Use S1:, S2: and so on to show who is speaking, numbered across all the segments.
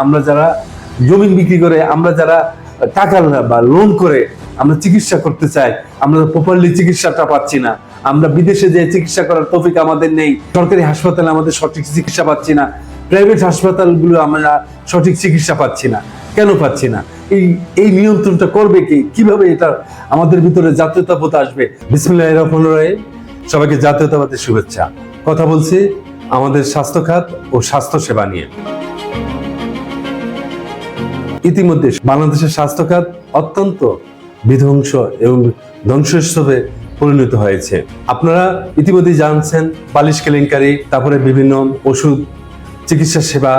S1: আমরা যারা জমি বিক্রি করে, আমরা যারা টাকা বা লোন করে আমরা চিকিৎসা করতে চাই, আমরা প্রপারলি চিকিৎসাটা পাচ্ছি না। আমরা বিদেশে যে চিকিৎসা করার তৌফিক আমাদের নেই, সরকারি হাসপাতালে আমাদের সঠিক চিকিৎসা পাচ্ছি না, প্রাইভেট হাসপাতালগুলো আমরা সঠিক চিকিৎসা পাচ্ছি না। কেন পাচ্ছি না? এই নিয়ন্ত্রণটা করবে কি? কিভাবে এটা আমাদের ভিতরে জাতীয়তাবোধ আসবে? বিসমিল্লাহির রহমানির রহিম। সবাইকে জাতীয়তাবাদের শুভেচ্ছা। কথা বলছি আমাদের স্বাস্থ্য খাত ও স্বাস্থ্য সেবা নিয়ে। ইতিমধ্যে বাংলাদেশের স্বাস্থ্য খাত অত্যন্ত বিধ্বংস এবং ধ্বংসস্তূপে পরিণত হয়েছে। আপনারা ইতিমধ্যে জানছেন বালিশ কেলেঙ্কারি, তারপরে বিভিন্ন ওষুধ, চিকিৎসা সেবা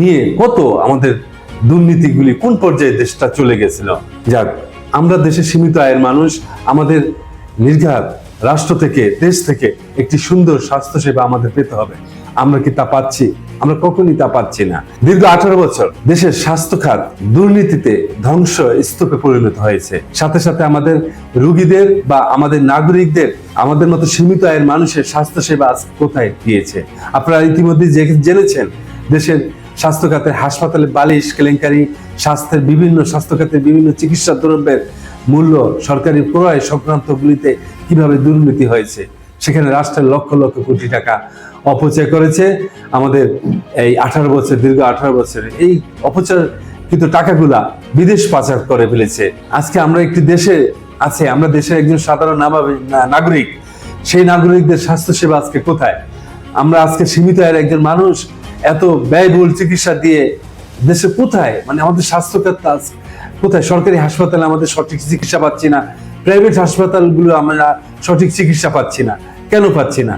S1: নিয়ে কত আমাদের দুর্নীতিগুলি কোন পর্যায়ে দেশটা চলে গেছিল। যাক, আমরা দেশের সীমিত আয়ের মানুষ, আমাদের নির্ঘাত রাষ্ট্র থেকে, দেশ থেকে একটি সুন্দর স্বাস্থ্য সেবা আমাদের পেতে হবে। আমরা কি তা পাচ্ছি? আমরা কখনই তা পাচ্ছি না। দীর্ঘ 18 বছর দেশের স্বাস্থ্য খাত দুর্নীতিতে ধ্বংস স্তূপে পরিণত হয়েছে। সাথে সাথে আমাদের রোগীদের বা আমাদের নাগরিকদের, আমাদের মতো সীমিত আয়ের মানুষের স্বাস্থ্য সেবা আজ কোথায় গিয়েছে? আপনারা ইতিমধ্যে জেনেছেন দেশের স্বাস্থ্য খাতে হাসপাতালে বালিশ কেলেঙ্কারি, স্বাস্থ্য খাতের বিভিন্ন চিকিৎসা দ্রব্যের মূল্য, সরকারি ক্রয় সংক্রান্তগুলিতে কিভাবে দুর্নীতি হয়েছে। সেখানে রাষ্ট্রের লক্ষ লক্ষ কোটি টাকা অপচয় করেছে আমাদের এই দীর্ঘ 18 বছরে। এই অপচয়কৃত টাকাগুলা বিদেশ পাচার করে ফেলেছে। আজকে আমরা একটি দেশে আছে, আমরা দেশের একজন সাধারণ নাগরিক, সেই নাগরিকদের স্বাস্থ্য সেবা আজকে কোথায়? আমরা আজকে সীমিত আয়ের একজন মানুষ এত ব্যয়বহুল চিকিৎসা দিয়ে দেশে কোথায়, মানে আমাদের স্বাস্থ্য খাত কোথায়? সরকারি হাসপাতালে আমাদের সঠিক চিকিৎসা পাচ্ছি না, প্রাইভেট হাসপাতালগুলো আমরা সঠিক চিকিৎসা পাচ্ছি না। কেন পাচ্ছি না?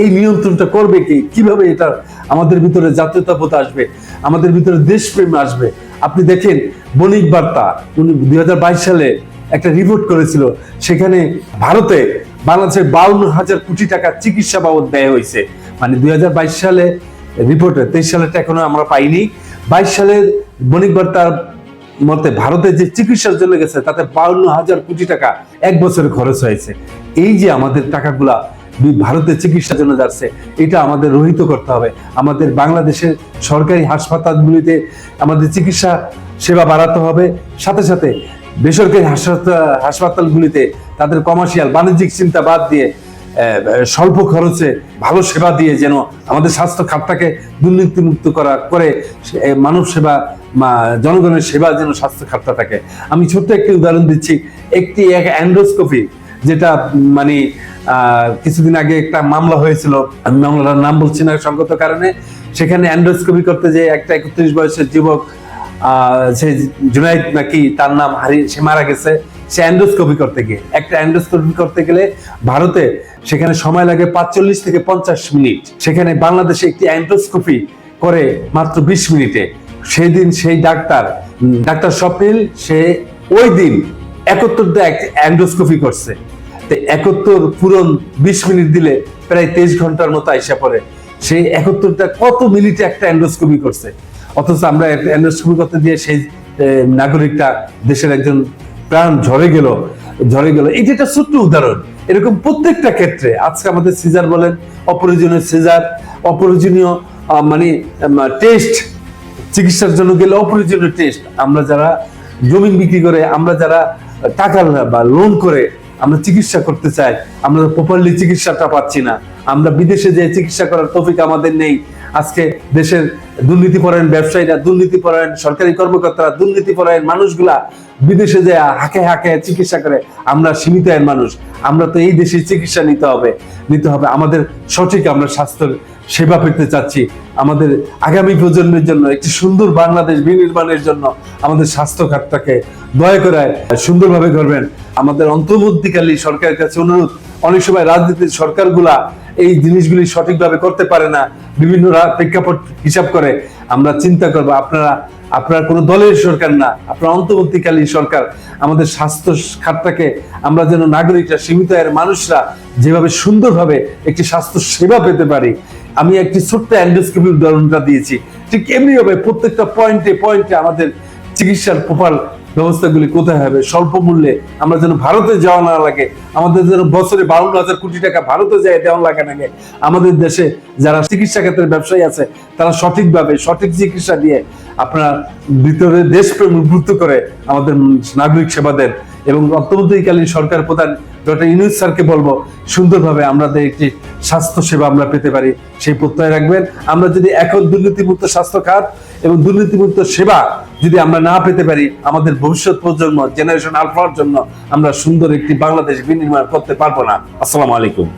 S1: এই নিয়ন্ত্রণটা করবে কি? কিভাবে এটা আমাদের ভিতরে জাতীয়তাবোধ আসবে, আমাদের ভিতরে দেশপ্রেম আসবে? আপনি দেখেন বণিক বার্তা 2022 সালে একটা রিপোর্ট করেছিল, সেখানে ভারতে বাংলাদেশের 52,000 কোটি টাকা চিকিৎসা বাবদ ব্যয় হয়েছে। মানে 2022 সালে রিপোর্টে, 23 সালেরটা এখনো আমরা পাইনি। 22 সালের বণিক বার্তার মতে ভারতে যে চিকিৎসার জন্য গেছে তাতে 52,000 কোটি টাকা এক বছরে খরচ হয়েছে। এই যে আমাদের টাকাগুলা ভারতের চিকিৎসার জন্য যাচ্ছে, এটা আমাদের রহিত করতে হবে। আমাদের বাংলাদেশের সরকারি হাসপাতালগুলিতে আমাদের চিকিৎসা সেবা বাড়াতে হবে। সাথে সাথে বেসরকারি হাসপাতালগুলিতে তাদের কমার্শিয়াল বাণিজ্যিক চিন্তা বাদ দিয়ে স্বল্প খরচে ভালো সেবা দিয়ে যেন আমাদের স্বাস্থ্য খাতটাকে দুর্নীতিমুক্ত করে মানব সেবা, জনগণের সেবা যেন স্বাস্থ্য খাতটা থাকে। আমি ছোট্ট একটি উদাহরণ দিচ্ছি। একটি অ্যান্ডোস্কোপি, যেটা মানে কিছুদিন আগে একটা মামলা হয়েছিল, আমি মামলাটার নাম বলছি না সঙ্গত কারণে। সেখানে অ্যান্ডোস্কোপি করতে যে একটা 31 বয়সের যুবক, সে জুনাইদ নাকি তার নাম, সে মারা গেছে। সে অ্যান্ডোস্কোপি করতে গিয়ে, একটা অ্যান্ডোস্কোপি করতে গেলে ভারতে সেখানে সময় লাগে 45 থেকে 50 মিনিট। সেখানে বাংলাদেশে একটি অ্যান্ডোস্কোপি করে মাত্র 20 মিনিটে। সেই দিন সেই ডাক্তার স্বপ্নিল, সে ওই দিন 71টা অ্যান্ডোস্কোপি করছে। 71 পূরণ 20 মিনিট দিলে প্রায় 23 ঘন্টার মতো আইসা পড়ে। সেই 71টা কত মিনিটে একটা অ্যান্ডোস্কোপি করছে। অথচ আমরা অ্যান্ডোস্কোপি করতে দিয়ে সেই নাগরিকটা, দেশের একজন প্রাণ ঝরে গেল। এটা একটা ছোট্ট উদাহরণ। এরকম প্রত্যেকটা ক্ষেত্রে আজকে আমাদের সিজার বলেন, অপ্রয়োজনীয় সিজার, অপ্রয়োজনীয় মানে টেস্ট, চিকিৎসার জন্য গেলে অপ্রয়োজনীয় টেস্ট, আমরা যারা জমি বিক্রি করে, আমরা যারা টাকা বা লোন করে আমরা চিকিৎসা করতে চাই, আমরা প্রপারলি চিকিৎসাটা পাচ্ছি না। আমরা বিদেশে যে চিকিৎসা করার তৌফিক আমাদের নেই। আজকে দেশের দুর্নীতিপরায়ণ ব্যবসায়ীরা, দুর্নীতিপরায়ণ সরকারি কর্মকর্তারা, দুর্নীতিপরায়ণ মানুষগুলা বিদেশে যে হাঁকে হাঁকে চিকিৎসা করে। আমরা সীমিত আয়ের মানুষ, আমরা তো এই দেশে চিকিৎসা নিতে হবে। আমাদের সঠিক আমরা স্বাস্থ্য সেবা পেতে চাচ্ছি। আমাদের আগামী প্রজন্মের জন্য একটি সুন্দর বাংলাদেশ বিনির্মাণের জন্য আমাদের স্বাস্থ্য খাতটাকে দয়া করে সুন্দরভাবে করবেন। আমাদের অন্তর্বর্তীকালী সরকারের কাছে অনুরোধ, অনেক সময় রাজনীতির সরকারগুলা এই জিনিসগুলি সঠিকভাবে করতে পারে না, বিভিন্ন প্রেক্ষাপট হিসাব করে। আমরা চিন্তা করবো, আপনারা কোনো দলের সরকার না, আপনার অন্তর্বর্তীকালীন সরকার। আমাদের স্বাস্থ্য খাতটাকে আমরা যেন নাগরিকরা, সীমিত আয়ের মানুষরা যেভাবে সুন্দরভাবে একটি স্বাস্থ্য সেবা পেতে পারি। আমি একটি ছোট্ট অ্যান্ডোস্কোপির উদাহরণটা দিয়েছি, ঠিক এমনি হবে প্রত্যেকটা পয়েন্টে আমাদের চিকিৎসার প্রপার ব্যবস্থাগুলি কোথায় হবে, স্বল্প মূল্যে আমরা যেন ভারতে যাওয়া না লাগে, আমাদের যেন বছরে 52,000 কোটি টাকা ভারতে যায় দেওয়া লাগে না, আমাদের দেশে যারা চিকিৎসা ক্ষেত্রে ব্যবসায়ী আছে তারা সঠিকভাবে সঠিক চিকিৎসা দিয়ে আপনার ভিতরে দেশপ্রেম উদ্বুদ্ধ করে আমাদের নাগরিক সেবা দেন। এবং অন্তর্বর্তীকালীন সরকার প্রধান ডক্টর ইউনূস স্যারকে বলবো সুন্দরভাবে আমাদের একটি স্বাস্থ্য সেবা আমরা পেতে পারি সেই প্রত্যয় রাখবেন। আমরা যদি এখন দুর্নীতিমুক্ত স্বাস্থ্য খাত এবং দুর্নীতিমুক্ত সেবা যদি আমরা না পেতে পারি, আমাদের ভবিষ্যৎ প্রজন্ম জেনারেশন আলফার জন্য আমরা সুন্দর একটি বাংলাদেশ বিনির্মাণ করতে পারবো না। আসসালামু আলাইকুম।